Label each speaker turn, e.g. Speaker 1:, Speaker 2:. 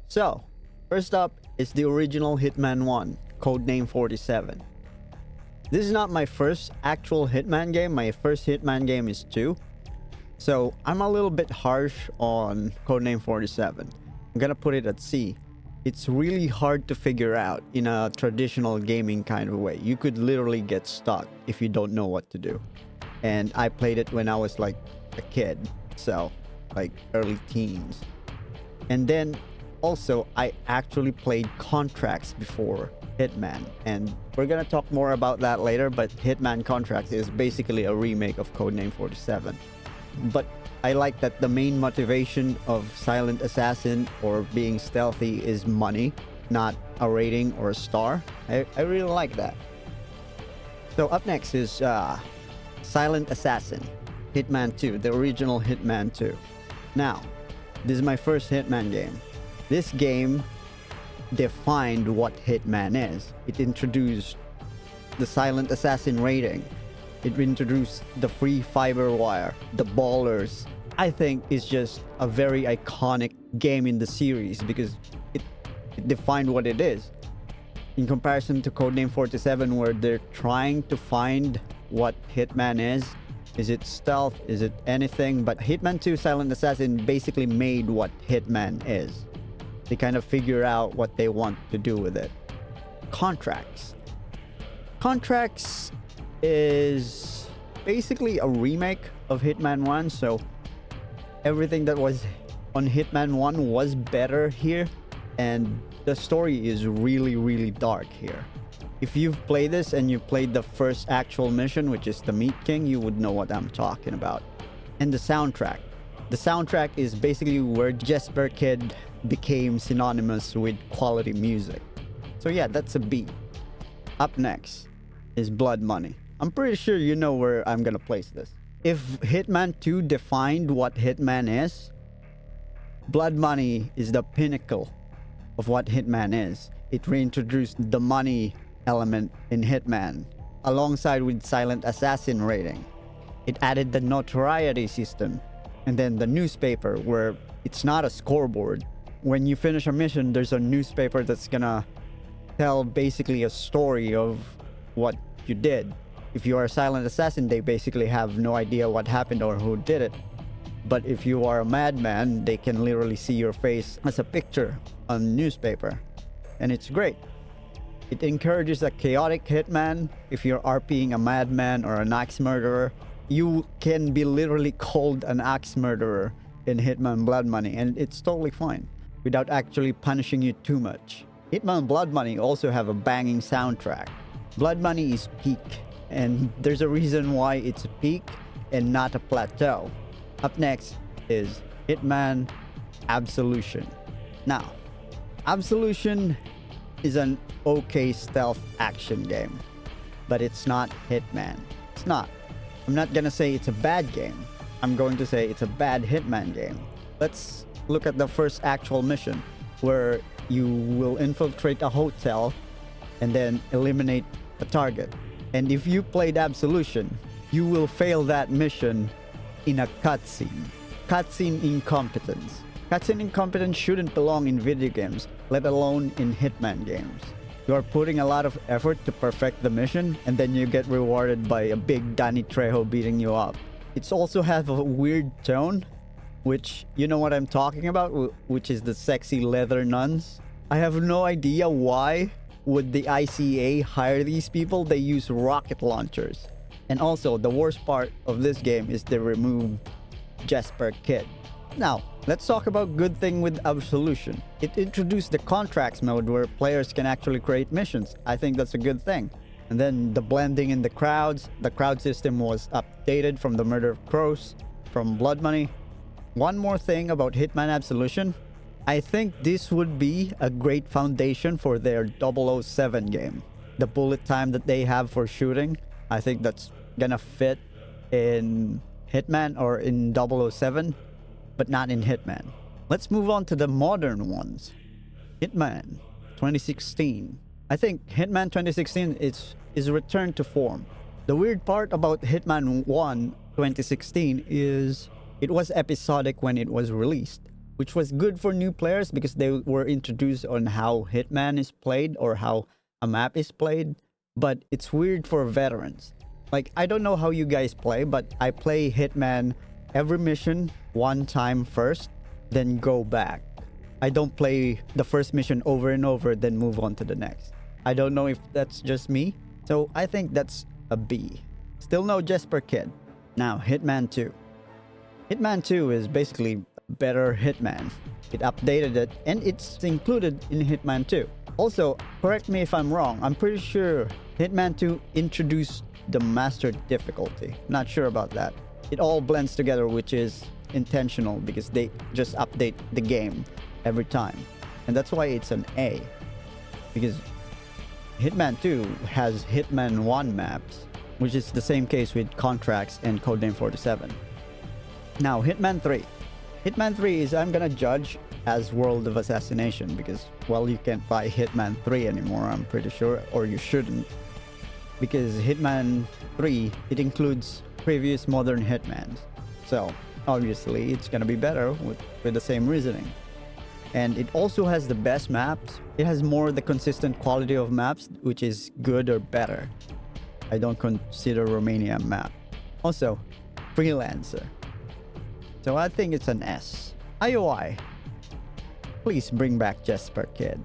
Speaker 1: So, first up is the original Hitman 1, Codename 47. This is not my first actual Hitman game. My first Hitman game is 2. So, I'm a little bit harsh on Codename 47. I'm gonna put it at C. It's really hard to figure out in a traditional gaming kind of way. You could literally get stuck if you don't know what to do. And I played it when I was like a kid, so like early teens. And then also, I actually played Contracts before Hitman, and we're gonna talk more about that later, but Hitman Contracts is basically a remake of Codename 47. But I like that the main motivation of Silent Assassin or being stealthy is money, not a rating or a star. I really like that. So up next is Silent Assassin, Hitman 2, the original Hitman 2. Now, this is my first Hitman game. This game defined what Hitman is. It introduced the Silent Assassin rating. It introduced the free fiber wire, the ballers. I think it's just a very iconic game in the series because it defined what it is. In comparison to Codename 47, where they're trying to find what Hitman is. Is it stealth? Is it anything? But Hitman 2 Silent Assassin basically made what Hitman is. They kind of figure out what they want to do with it. Contracts. Contracts is basically a remake of Hitman 1, so everything that was on Hitman 1 was better here, and the story is really dark here. If you've played this and you played the first actual mission, which is the Meat King, you would know what I'm talking about. And the soundtrack. The soundtrack is basically where Jesper Kid became synonymous with quality music. So yeah, that's a B. Up next is Blood Money. I'm pretty sure you know where I'm gonna place this. If Hitman 2 defined what Hitman is, Blood Money is the pinnacle of what Hitman is. It reintroduced the money element in Hitman alongside with Silent Assassin rating. It added the notoriety system and then the newspaper where it's not a scoreboard. When you finish a mission, there's a newspaper that's gonna tell basically a story of what you did. If you are a Silent Assassin, they basically have no idea what happened or who did it. But if you are a madman, they can literally see your face as a picture on the newspaper. And it's great. It encourages a chaotic hitman. If you're RPing a madman or an axe murderer, you can be literally called an axe murderer in Hitman Blood Money, and it's totally fine without actually punishing you too much. Hitman Blood Money also have a banging soundtrack. Blood Money is peak, and there's a reason why it's a peak and not a plateau. Up next is Hitman Absolution. Now, Absolution is an okay stealth action game, but it's not Hitman. It's not. I'm not gonna say it's a bad game. I'm going to say it's a bad Hitman game. Let's look at the first actual mission where you will infiltrate a hotel and then eliminate a target. And if you played Absolution, you will fail that mission in a cutscene. Cutscene incompetence. Cutscene incompetence shouldn't belong in video games, let alone in Hitman games. You are putting a lot of effort to perfect the mission, and then you get rewarded by a big Danny Trejo beating you up. It's also has a weird tone, which, you know what I'm talking about, which is the sexy leather nuns. I have no idea why would the ICA hire these people. They use rocket launchers. And also, the worst part of this game is they remove Jesper Kid. Now, let's talk about good thing with Absolution. It introduced the contracts mode where players can actually create missions. I think that's a good thing. And then the blending in the crowds. The crowd system was updated from the Murder of Crows, from Blood Money. One more thing about Hitman Absolution. I think this would be a great foundation for their 007 game. The bullet time that they have for shooting, I think that's gonna fit in Hitman or in 007, but not in Hitman. Let's move on to the modern ones. Hitman 2016. I think Hitman 2016 is a return to form. The weird part about Hitman 1 2016 is it was episodic when it was released. which was good for new players because they were introduced on how Hitman is played or how a map is played. But it's weird for veterans. Like, I don't know how you guys play, but I play Hitman every mission one time first, then go back. I don't play the first mission over and over, then move on to the next. I don't know if that's just me, so I think that's a B. Still no Jesper Kid. Now, Hitman 2. Hitman 2 is basically a better Hitman. It updated it, and it's included in Hitman 2. Also, correct me if I'm wrong, I'm pretty sure Hitman 2 introduced the master difficulty. Not sure about that. It all blends together, which is intentional because they just update the game every time. And that's why it's an A. Because Hitman 2 has Hitman 1 maps, which is the same case with Contracts and Codename 47. Now, Hitman 3. Hitman 3 is, I'm gonna judge as World of Assassination because, well, you can't buy Hitman 3 anymore, I'm pretty sure, or you shouldn't. Because Hitman 3, it includes previous modern Hitmans. So, obviously, it's gonna be better with the same reasoning. And it also has the best maps. It has more the consistent quality of maps, which is good or better. I don't consider Romania a map. Also, Freelancer. So I think it's an S. IOI. Please bring back Jesper Kid.